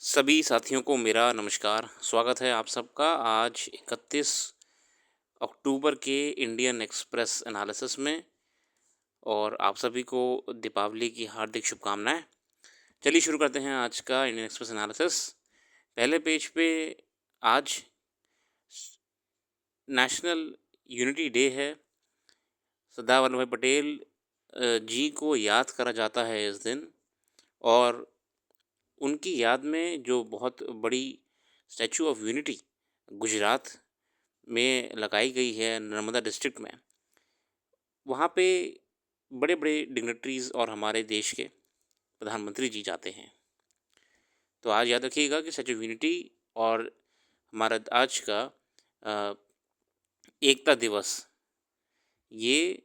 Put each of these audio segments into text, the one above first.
सभी साथियों को मेरा नमस्कार। स्वागत है आप सबका आज 31 अक्टूबर के इंडियन एक्सप्रेस एनालिसिस में। और आप सभी को दीपावली की हार्दिक शुभकामनाएं। चलिए शुरू करते हैं आज का इंडियन एक्सप्रेस एनालिसिस। पहले पेज पे आज नेशनल यूनिटी डे है। सरदार वल्लभ भाई पटेल जी को याद करा जाता है इस दिन। और उनकी याद में जो बहुत बड़ी स्टैचू ऑफ यूनिटी गुजरात में लगाई गई है नर्मदा डिस्ट्रिक्ट में, वहाँ पे बड़े बड़े डिग्नेटरीज और हमारे देश के प्रधानमंत्री जी जाते हैं। तो आज याद रखिएगा कि स्टैचू ऑफ यूनिटी और हमारा आज का अ, एकता दिवस, ये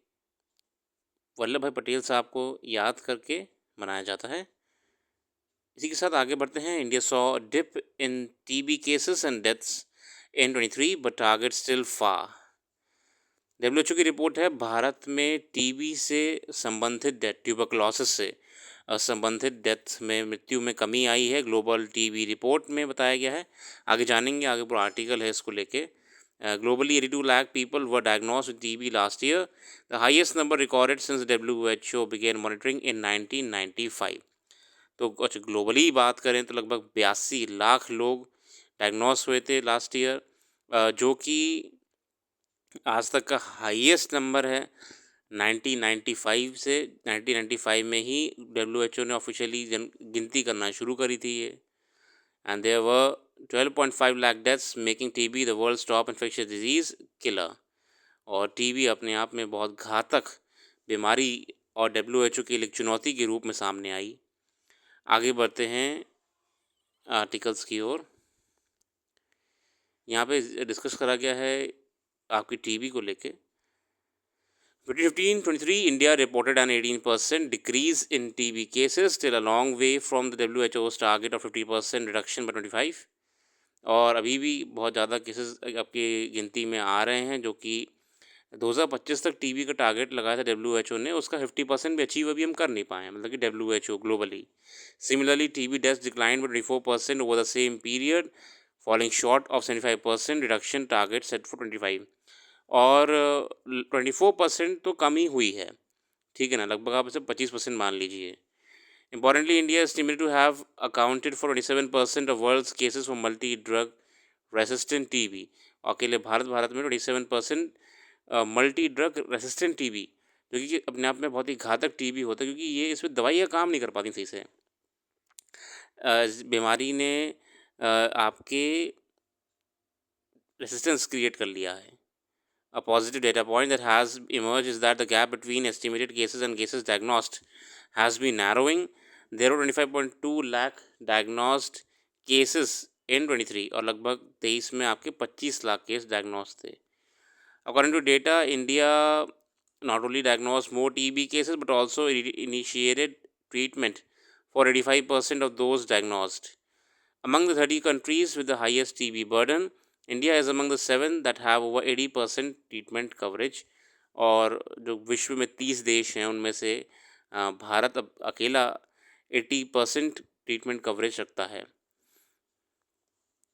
वल्लभ भाई पटेल साहब को याद करके मनाया जाता है। इसी के साथ आगे बढ़ते हैं। India saw dip in TB cases and deaths in 23 but target still far. WHO की रिपोर्ट है, भारत में टीबी से संबंधित डेथ, ट्यूबरकुलोसिस से संबंधित डेथ में, मृत्यु में कमी आई है। ग्लोबल टीबी रिपोर्ट में बताया गया है। आगे जानेंगे, आगे पूरा आर्टिकल है इसको लेके। Globally 82 lakh people were diagnosed with TB last year, the highest number recorded since WHO began monitoring in 1995। तो कुछ ग्लोबली बात करें तो लगभग 82 लाख लोग डायग्नोस हुए थे लास्ट ईयर, जो कि आज तक का हाईएस्ट नंबर है। 1995 से 1995 में ही डब्ल्यूएचओ ने ऑफिशियली गिनती करना शुरू करी थी ये। And there were 12.5 lakh deaths, making TB the world's top infectious disease killer. और टीबी अपने आप में बहुत घातक बीमारी और डब्ल्यूएचओ के लिए एक चुनौती के रूप में सामने आई। आगे बढ़ते हैं आर्टिकल्स की ओर। यहाँ पे डिस्कस करा गया है आपकी टीबी को लेके। 2015-23, India reported an 18% decrease in TB cases, still a long way from the WHO's target of 50% reduction by 25। और अभी भी बहुत ज़्यादा केसेस आपकी गिनती में आ रहे हैं, जो कि 2025 तक टीबी का टारगेट लगाया था डब्ल्यूएचओ ने, उसका 50% भी अचीव अभी हम कर नहीं पाए हैं, मतलब कि WHO globally. Similarly TB deaths decline by 24% over the same period, falling short of 75% reduction target set for 25। और 24% तो कम ही हुई है, ठीक है ना, लगभग आप इसे 25% मान लीजिए। Importantly, India is estimated to have accounted for 27% of world's cases for multi-drug resistant TB। अकेले भारत में 27% मल्टी ड्रग रेसिस्टेंट टीबी, जो कि अपने आप में बहुत ही घातक टीबी होता है, क्योंकि ये इसमें दवाइयाँ काम नहीं कर पाती सही से। इस बीमारी ने आपके रेसिस्टेंस क्रिएट कर लिया है। A positive data point that has emerged is that the gap between estimated cases and cases diagnosed has been narrowing. There were 25.2 lakh diagnosed cases in 23, और लगभग 23 में आपके 25 लाख केस डायग्नोस थे। According to data, India not only diagnosed more TB cases but also initiated treatment for 85% of those diagnosed. Among the 30 countries with the highest TB burden, India is among the 7 that have over 80% treatment coverage। और जो विश्व में 30 देश हैं उनमें से भारत अब अकेला 80% ट्रीटमेंट कवरेज रखता है।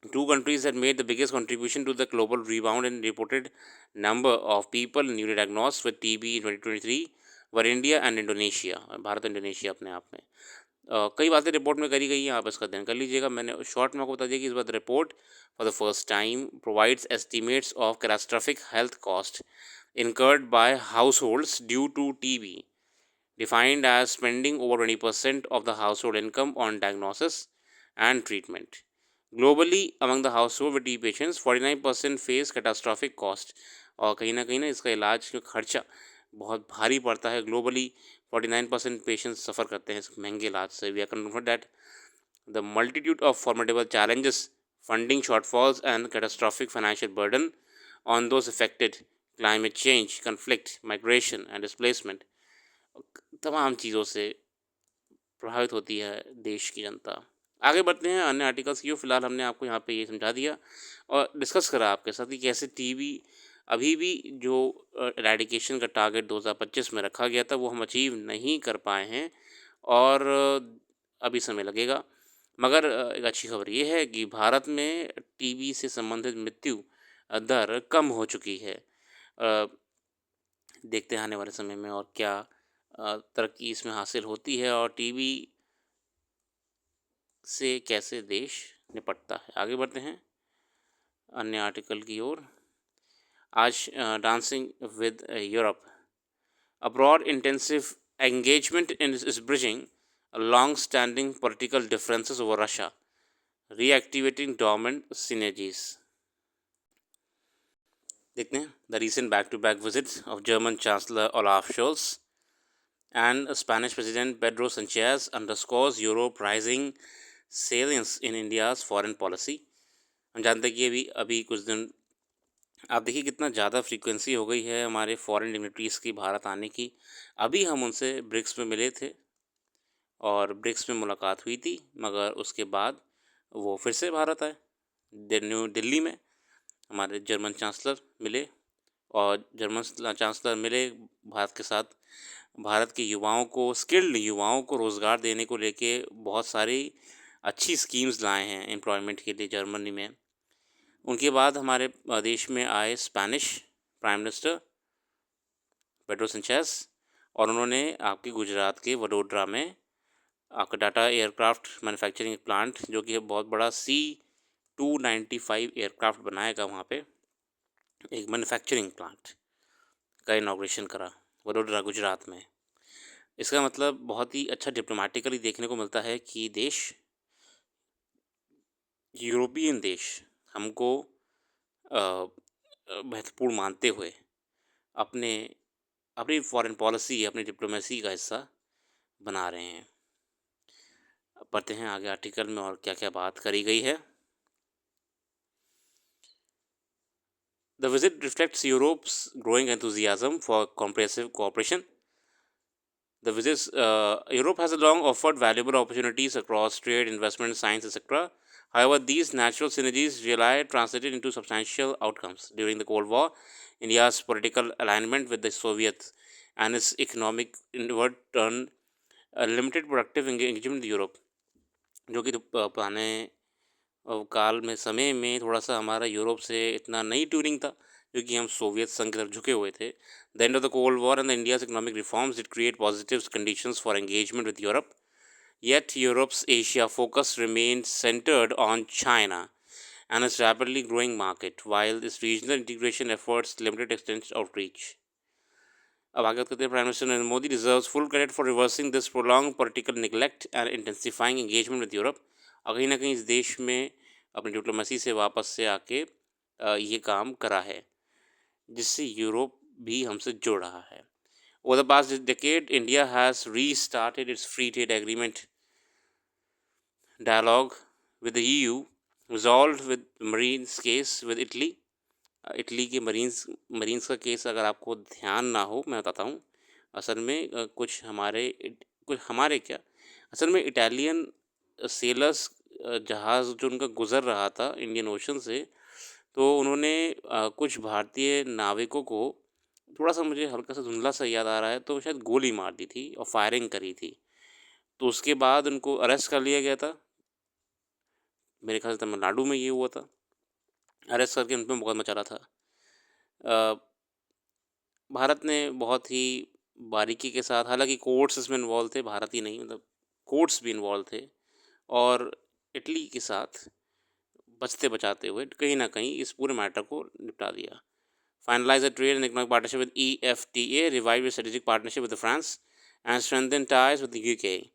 Two countries that made the biggest contribution to the global rebound and reported number of people newly diagnosed with TB in 2023 were India and Indonesia। Bharat और इंडोनेशिया अपने आप में कई बातें रिपोर्ट में करी गई हैं, आप इसका अध्ययन कर लीजिएगा। मैंने शॉर्ट में आपको बता दिया कि इस बार report for the first time provides estimates of catastrophic health cost incurred by households due to TB, defined as spending over 20% of the household income on diagnosis and treatment. Globally, among the household with TB patients, 49% face catastrophic cost। और कहीं ना इसका इलाज का खर्चा बहुत भारी पड़ता है। ग्लोबली 49% पेशेंट्स सफ़र करते हैं इस महंगे इलाज से। We are confirm that the multitude of formidable challenges, funding shortfalls and catastrophic financial burden on those affected, climate change, conflict, migration and displacement, तमाम चीज़ों से प्रभावित होती है देश की जनता। आगे बढ़ते हैं अन्य आर्टिकल्स की। फ़िलहाल हमने आपको यहाँ पे ये समझा दिया और डिस्कस करा आपके साथ कि कैसे टीबी अभी भी जो एरेडिकेशन का टारगेट 2025 में रखा गया था वो हम अचीव नहीं कर पाए हैं और अभी समय लगेगा। मगर एक अच्छी खबर ये है कि भारत में टीबी से संबंधित मृत्यु दर कम हो चुकी है। अ, देखते हैं आने वाले समय में और क्या तरक्की इसमें हासिल होती है और टीबी से कैसे देश निपटता है। आगे बढ़ते हैं अन्य आर्टिकल की ओर। आज dancing with Europe, a broad intensive engagement is bridging long-standing political differences over Russia, reactivating dormant synergies. देखते हैं the recent back-to-back visits of German Chancellor Olaf Scholz and Spanish President Pedro Sanchez underscores Europe rising salience in India's foreign policy. हम जानते हैं कि अभी कुछ दिन आप देखिए कितना ज़्यादा फ्रीक्वेंसी हो गई है हमारे फॉरेन डिग्निटरीज़ की भारत आने की। अभी हम उनसे ब्रिक्स में मिले थे और ब्रिक्स में मुलाकात हुई थी, मगर उसके बाद वो फिर से भारत आए। न्यू दिल्ली में हमारे जर्मन चांसलर मिले और जर्मन चांसलर मिले भारत के साथ। भारत के युवाओं को, स्किल्ड युवाओं को रोज़गार देने को लेके बहुत सारी अच्छी स्कीम्स लाए हैं एम्प्लॉयमेंट के लिए जर्मनी में। उनके बाद हमारे देश में आए Spanish prime minister Pedro Sanchez और उन्होंने आपके गुजरात के वडोदरा में आपका टाटा एयरक्राफ्ट मैन्युफैक्चरिंग प्लांट, जो कि बहुत बड़ा C-295 एयरक्राफ्ट बनाएगा, वहाँ पे एक मैन्युफैक्चरिंग प्लांट का इनॉग्रेशन करा वडोदरा गुजरात में। इसका मतलब बहुत ही अच्छा डिप्लोमेटिकली देखने को मिलता है कि देश, यूरोपियन देश हमको महत्वपूर्ण मानते हुए अपनी फॉरेन पॉलिसी, अपनी डिप्लोमेसी का हिस्सा बना रहे हैं। अब पढ़ते हैं आगे आर्टिकल में और क्या क्या बात करी गई है। The visit reflects Europe's growing enthusiasm for comprehensive cooperation. Europe has long offered valuable opportunities across trade, investment, science, etc. However, these natural synergies rely translated into substantial outcomes. During the Cold War, India's political alignment with the Soviets and its economic inward turn limited productive engagement with Europe, जो कि पुराने काल में समय में थोड़ा सा हमारा यूरोप से इतना नहीं ट्यूनिंग था, क्योंकि हम सोवियत संघ की तरफ झुके हुए थे. The end of the cold war and the India's economic reforms did create positive conditions for engagement with Europe. Yet Europe's Asia focus remained centered on China and its rapidly growing market, while its regional integration efforts limited extent outreach. अब आगे कहते हैं, prime minister Narendra Modi deserves full credit for reversing this prolong political neglect and intensifying engagement with Europe. और कहीं ना कहीं इस देश में अपनी डिप्लोमेसी से वापस से आके ये काम करा है, जिससे यूरोप भी हमसे जुड़ रहा है. Over the past decade, India has restarted its free trade agreement dialogue with the EU, resolved with Marines case with Italy. Italy के मरीन्स का केस अगर आपको ध्यान ना हो, मैं बताता हूँ. असल में कुछ हमारे क्या, असल में इटालियन सेलर्स जहाज़ जो उनका गुज़र रहा था इंडियन ओशन से, तो उन्होंने कुछ भारतीय नाविकों को, थोड़ा सा मुझे हल्का सा धुंधला सा याद आ रहा है, तो शायद गोली मार दी थी और फायरिंग करी थी. तो उसके बाद उनको अरेस्ट कर लिया गया था. मेरे ख्याल से तमिलनाडु में ये हुआ था. अरेस्ट करके उन पर मुकदमा चला था. भारत ने बहुत ही बारीकी के साथ, हालांकि कोर्ट्स इसमें इन्वॉल्व थे, भारत ही नहीं, मतलब कोर्ट्स भी इन्वॉल्व थे, और इटली के साथ बचते बचाते हुए कहीं ना कहीं इस पूरे मैटर को निपटा दिया. Finalise the trade and economic partnership with EFTA, revive strategic partnership with France and strengthen ties with the UK.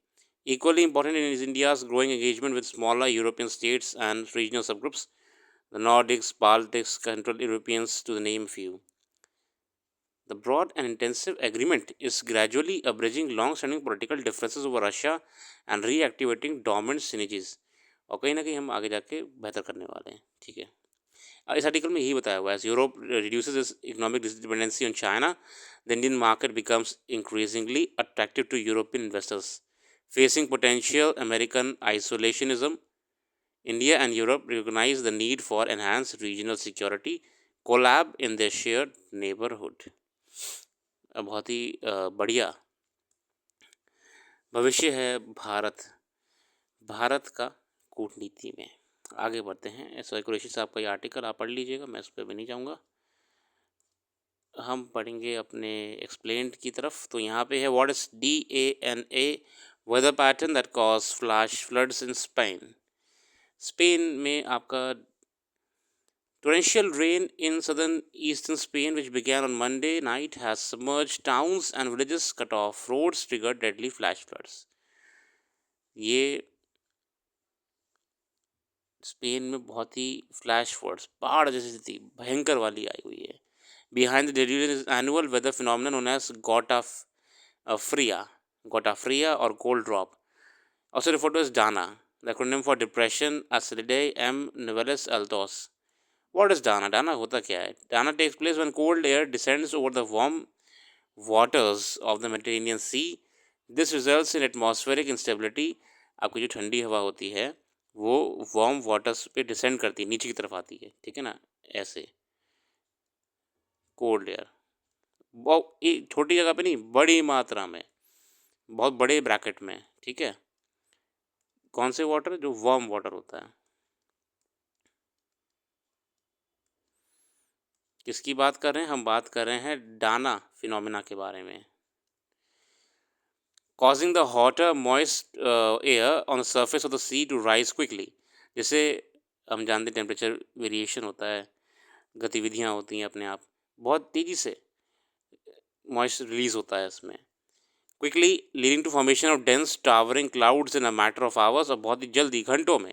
Equally important is India's growing engagement with smaller European states and regional subgroups, the Nordics, Baltics, Central Europeans, to name a few. The broad and intensive agreement is gradually abridging long-standing political differences over Russia and reactivating dormant synergies. और कहीं ना कहीं हम आगे जाके बेहतर करने वाले हैं. ठीक है, इस आर्टिकल में यही बताया हुआ है. Europe reduces its economic dependency on China, the Indian market becomes increasingly attractive to European investors. Facing potential American isolationism, India and Europe recognize the need for enhanced regional security, collab in their shared neighborhood. बहुत ही बढ़िया भविष्य है भारत का कूटनीति में। आगे बढ़ते हैं। एस कुरैशी साहब का ये आर्टिकल आप पढ़ लीजिएगा, मैं उस पर भी नहीं जाऊँगा। हम पढ़ेंगे अपने एक्सप्लेन्ड की तरफ। तो यहाँ पे है what is DANA weather pattern that cause flash floods in Spain. Spain में आपका torrential rain in southern eastern Spain, which began on Monday night, has submerged towns and villages, cut off roads, triggered deadly flash floods. ये Spain में बहुत ही flash floods, बाढ़ जैसी स्थिति भयंकर वाली आई हुई है। Behind the delirious annual weather phenomenon known as Gotafria or cold drop, also referred to as DANA, the acronym for Depression Acididae M Niveles Altos. What is DANA? DANA होता क्या है? DANA takes place when cold air descends over the warm waters of the Mediterranean Sea. This results in atmospheric instability. आपकी जो ठंडी हवा होती है वो वार्म वाटर्स पे डिसेंड करती है, नीचे की तरफ आती है, ठीक है ना, ऐसे कोल्ड एयर बहुत छोटी जगह पे नहीं, बड़ी मात्रा में, बहुत बड़े ब्रैकेट में, ठीक है। कौन से वाटर? जो वार्म वाटर होता है। किसकी बात कर रहे हैं? हम बात कर रहे हैं डाना फिनोमिना के बारे में। causing the hotter moist air on the surface of the sea to rise quickly. जैसे हम जानते हैं टेम्परेचर वेरिएशन होता है, गतिविधियाँ होती हैं अपने आप, बहुत तेज़ी से मॉइस्ट रिलीज होता है इसमें, quickly leading to formation of dense towering clouds in a matter of hours, और बहुत ही जल्दी घंटों में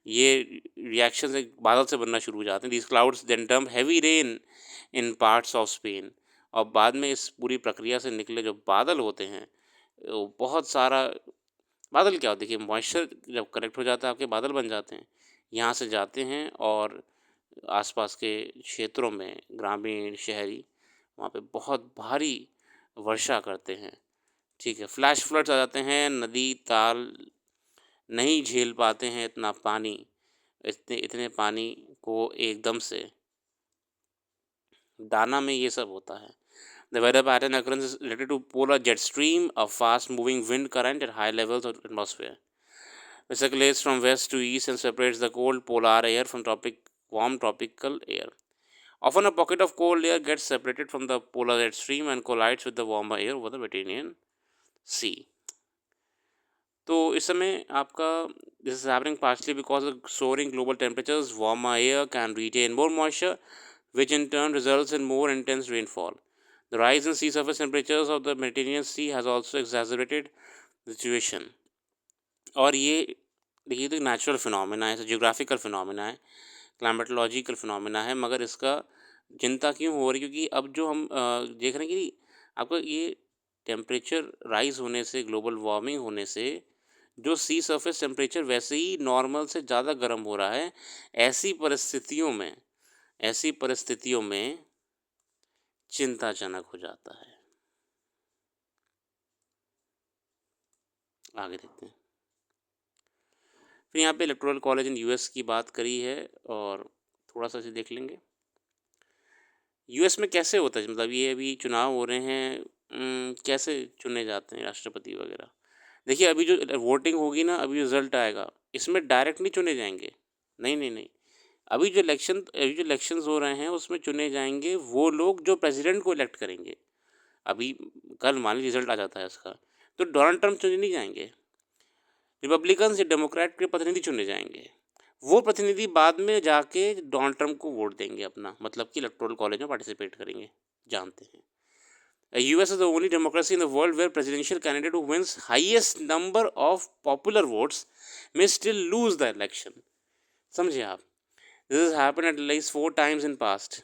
ये रिएक्शन से बादल से बनना शुरू हो जाते हैं। These clouds then turn heavy rain in parts of Spain, और बाद में इस पूरी प्रक्रिया से निकले जो बादल होते हैं वो बहुत सारा बादल क्या होता है, देखिए मॉइस्चर जब कलेक्ट हो जाता है आपके बादल बन जाते हैं, यहाँ से जाते हैं और आसपास के क्षेत्रों में ग्रामीण शहरी वहाँ पे बहुत भारी वर्षा करते हैं, ठीक है। फ्लैश फ्लड्स आ जाते हैं, नदी ताल नहीं झेल पाते हैं इतना पानी, इतने पानी को एकदम से। डाना में ये सब होता है। The weather pattern occurrence is related to polar jet stream, a fast-moving wind current at high levels of atmosphere, which circulates from west to east and separates the cold polar air from warm tropical air. Often, a pocket of cold air gets separated from the polar jet stream and collides with the warmer air over the Mediterranean Sea. तो इस समय आपका this is happening partially because of soaring global temperatures. Warmer air can retain more moisture, which in turn results in more intense rainfall. The rise in sea surface temperatures of the Mediterranean Sea has also exacerbated the situation. और ये देखिए तो natural phenomena है, geographical phenomena है, climatological phenomena है, मगर इसका चिंता क्यों हो रही है? क्योंकि अब जो हम देख रहे हैं कि आपका ये टेम्परेचर राइज होने से, ग्लोबल वार्मिंग होने से जो सी सरफेस टेम्परेचर वैसे ही नॉर्मल से ज़्यादा गर्म हो रहा है। ऐसी परिस्थितियों में चिंताजनक हो जाता है। आगे देखते हैं। फिर यहाँ पे इलेक्टोरल कॉलेज इन यूएस की बात करी है और थोड़ा सा इसे देख लेंगे। यूएस में कैसे होता है, मतलब ये अभी चुनाव हो रहे हैं, कैसे चुने जाते हैं राष्ट्रपति वगैरह। देखिए अभी जो वोटिंग होगी ना, अभी रिजल्ट आएगा, इसमें डायरेक्ट नहीं चुने जाएंगे, नहीं। अभी जो इलेक्शंस हो रहे हैं उसमें चुने जाएंगे वो लोग जो प्रेसिडेंट को इलेक्ट करेंगे। अभी कल मान लीजिए रिजल्ट आ जाता है इसका, तो डोनाल्ड ट्रंप चुने नहीं जाएंगे, रिपब्लिकन या डेमोक्रेट के प्रतिनिधि चुने जाएंगे। वो प्रतिनिधि बाद में जाके डोनाल्ड ट्रंप को वोट देंगे अपना, मतलब कि इलेक्टोरल कॉलेज में पार्टिसिपेट करेंगे, जानते हैं। US is the only democracy in the world where presidential candidate who wins highest number of popular votes may still lose the election. समझे आप? This has happened at least 4 times in past.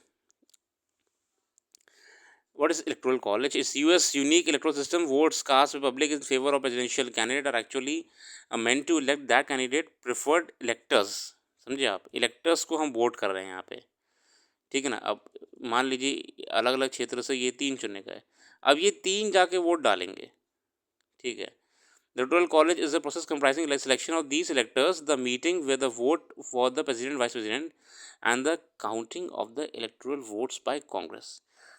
What is electoral college? It's US unique electoral system. Votes cast by public in favor of presidential candidate are actually meant to elect that candidate preferred electors. समझे आप? electors को हम vote कर रहे हैं यहाँ पे, ठीक है ना। अब मान लीजिए अलग अलग क्षेत्र से ये 3 चुने गए, अब ये 3 जाके वोट डालेंगे, ठीक है। The electoral college is a process comprising the selection of these electors, the meeting with the vote for the president, vice president, and the counting of the electoral votes by Congress.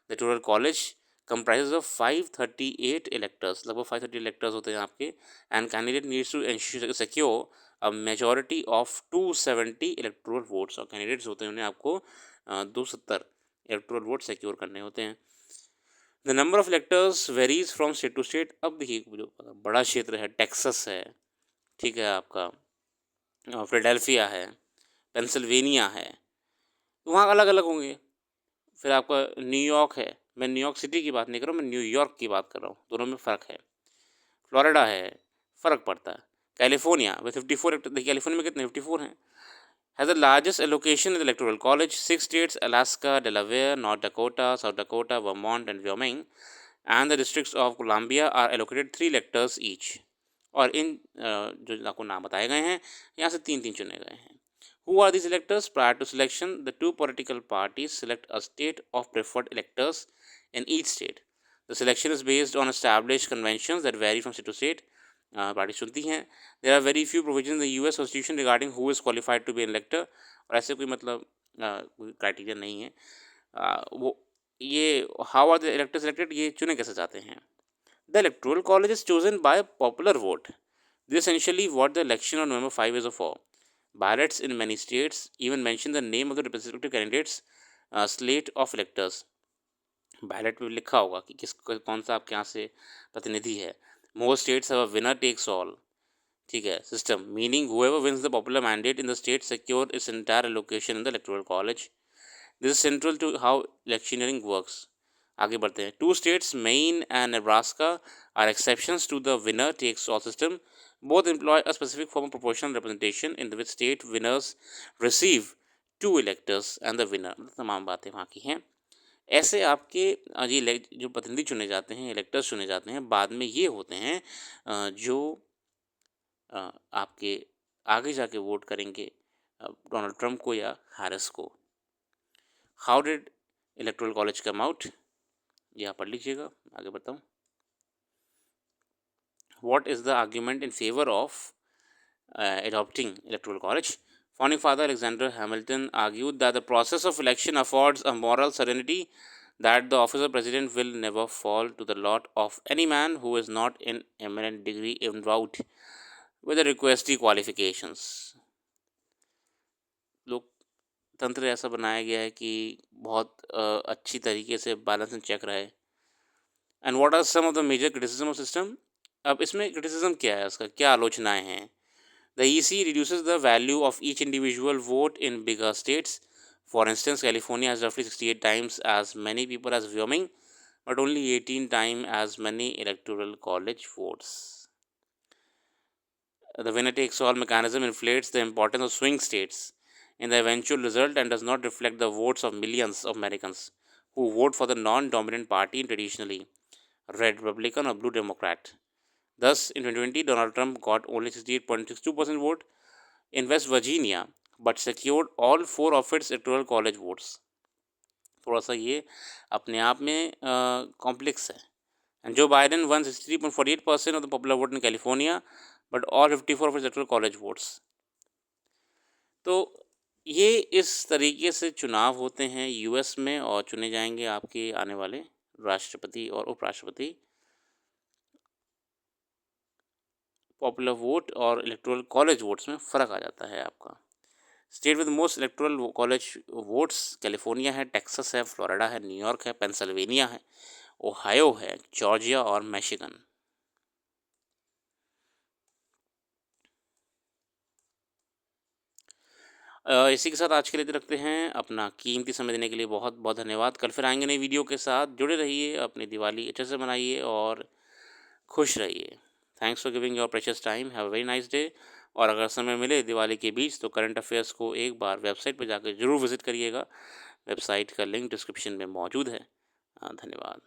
The electoral college comprises of 538 electors, लगभग 530 electors होते हैं आपके, and candidate needs to ensure secure a majority of 270 electoral votes और candidates होते हैं उन्हें आपको 270 electoral vote secure करने होते हैं। The number of electors varies from state to state. अब देखिए जो बड़ा क्षेत्र है टेक्सास है, ठीक है, आपका फिलाडेल्फिया है, पेंसिल्वेनिया है, तो वहाँ अलग अलग होंगे। फिर आपका न्यूयॉर्क है, मैं न्यूयॉर्क सिटी की बात नहीं कर रहा हूँ, मैं न्यूयॉर्क की बात कर रहा हूँ, दोनों में फ़र्क है। फ्लोरिडा है, फ़र्क पड़ता है। कैलिफोर्निया में 54 देखिए कैलिफोर्निया में कितने 54 हैं। Has the largest allocation in the electoral college. 6 states Alaska, Delaware, North Dakota, South Dakota, Vermont and Wyoming and the districts of Columbia are allocated 3 electors each. और इन जो आपको नाम बताए गए हैं यहाँ से 3-3 चुने गए हैं। Who are these electors? Prior to selection, the two political parties select a state of preferred electors in each state. The selection is based on established conventions that vary from state to state. Party चुनती हैं। There are very few provisions in the US Constitution regarding who is qualified to be an elector. और ऐसे कोई मतलब कोई criteria नहीं है। वो ये how are the electors elected, ये चुने कैसे जाते हैं? The electoral college is chosen by popular vote. This is essentially what the election on November 5 is for. Ballots in many states even mention the name of the representative candidates slate of electors. Ballot में लिखा होगा कि किस कौन सा आपके यहाँ से प्रतिनिधि है। Most states have a winner takes all, ठीक है, system, meaning whoever wins the popular mandate in the state secure its entire allocation in the electoral college. This is central to how electioneering works. आगे बढ़ते हैं। 2 states Maine and Nebraska are exceptions to the winner takes all system. Both employ a specific form of proportional representation in which state winners receive 2 electors and the winner. तमाम बातें वहाँ की हैं। ऐसे आपके ये जो प्रतिनिधि चुने जाते हैं, इलेक्टर्स चुने जाते हैं, बाद में ये होते हैं जो आपके आगे जाके वोट करेंगे डोनाल्ड ट्रंप को या हैरिस को। How did electoral college come out, ये आप पढ़ लीजिएगा। आगे बढ़ता हूँ। What is the argument in favor of adopting electoral college? Founding Father Alexander Hamilton argued that the process of election affords a moral certainty that the office of president will never fall to the lot of any man who is not in eminent degree endowed with the requisite qualifications. लोकतंत्र ऐसा बनाया गया है कि बहुत अच्छी तरीके से बैलेंस एंड चेक रहे। And what are some of the major criticism of system. अब इसमें क्रिटिसिज्म क्या है, उसका क्या आलोचनाएं हैं। The EC reduces the value of each individual vote in bigger states. For instance, California has roughly 68 times as many people as Wyoming, but only 18 times as many electoral college votes. The winner takes all mechanism inflates the importance of swing states in the eventual result and does not reflect the votes of millions of Americans who vote for the non-dominant party traditionally, red Republican or blue Democrat. Thus, in 2020, Donald Trump got only 68.62% vote in West Virginia, but secured all 4 of its electoral college votes. थोड़ा सा ये अपने आप में complex है। And Joe Biden won 63.48% of the popular vote in California, but all 54 of its electoral college votes. तो ये इस तरीके से चुनाव होते हैं यूएस में और चुने जाएंगे आपके आने वाले राष्ट्रपति और उपराष्ट्रपति। पॉपुलर वोट और इलेक्टोरल कॉलेज वोट्स में फ़र्क आ जाता है आपका। State with most electoral college votes California है, टेक्सास है, फ्लोरिडा है, न्यूयॉर्क है, पेंसिल्वेनिया है, ओहायो है, जॉर्जिया और मिशिगन। इसी के साथ आज के लिए रखते हैं। अपना कीमती समय देने के लिए बहुत बहुत धन्यवाद। कल फिर आएंगे नई वीडियो के साथ। जुड़े रहिए, अपनी दिवाली अच्छे से मनाइए और खुश रहिए। Thanks for giving your precious time. Have a very nice day. और अगर समय मिले दिवाली के बीच तो करंट अफेयर्स को एक बार वेबसाइट पर जाकर ज़रूर विज़िट करिएगा। वेबसाइट का लिंक डिस्क्रिप्शन में मौजूद है। धन्यवाद।